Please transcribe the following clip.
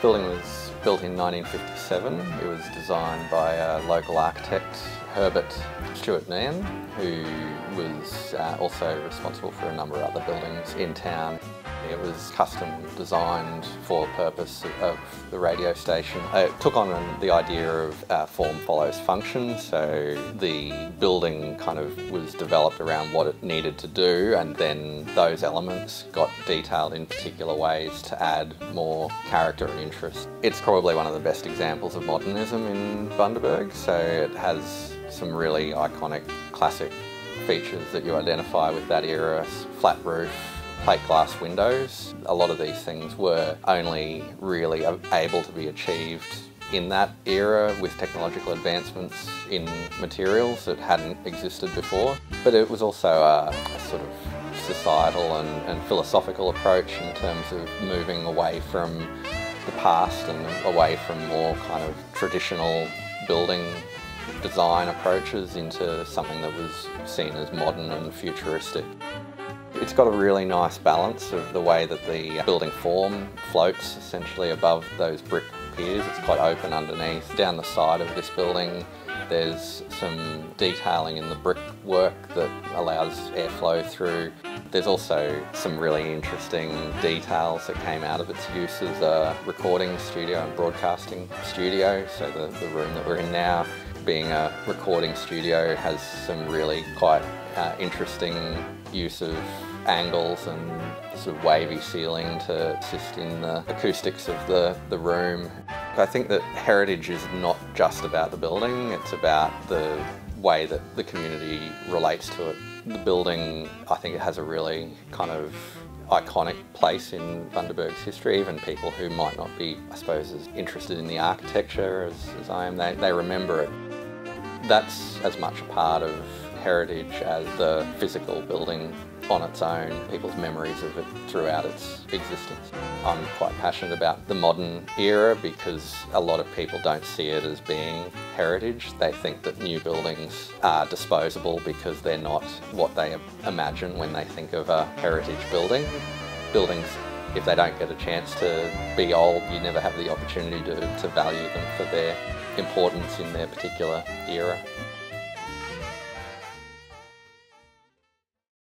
building was built in 1957. It was designed by a local architect, Herbert Stewart Meehan, who was also responsible for a number of other buildings in town. It was custom designed for the purpose of the radio station. It took on the idea of form follows function, so the building kind of was developed around what it needed to do, and then those elements got detailed in particular ways to add more character and interest. It's probably one of the best examples of modernism in Bundaberg, so it has some really iconic classic features that you identify with that era: flat roof, plate glass windows. A lot of these things were only really able to be achieved in that era with technological advancements in materials that hadn't existed before. But it was also a sort of societal and philosophical approach in terms of moving away from the past and away from more kind of traditional building design approaches into something that was seen as modern and futuristic. It's got a really nice balance of the way that the building form floats essentially above those brick piers. It's quite open underneath. Down the side of this building there's some detailing in the brickwork that allows airflow through. There's also some really interesting details that came out of its use as a recording studio and broadcasting studio. So the room that we're in now, being a recording studio, has some really quite interesting use of angles and sort of wavy ceiling to assist in the acoustics of the room. I think that heritage is not just about the building, it's about the way that the community relates to it. The building, I think it has a really kind of iconic place in Bundaberg's history. Even people who might not be, I suppose, as interested in the architecture as I am, they remember it. That's as much a part of heritage as the physical building on its own, people's memories of it throughout its existence. I'm quite passionate about the modern era because a lot of people don't see it as being heritage. They think that new buildings are disposable because they're not what they imagine when they think of a heritage building. Buildings, if they don't get a chance to be old, you never have the opportunity to value them for their importance in their particular era.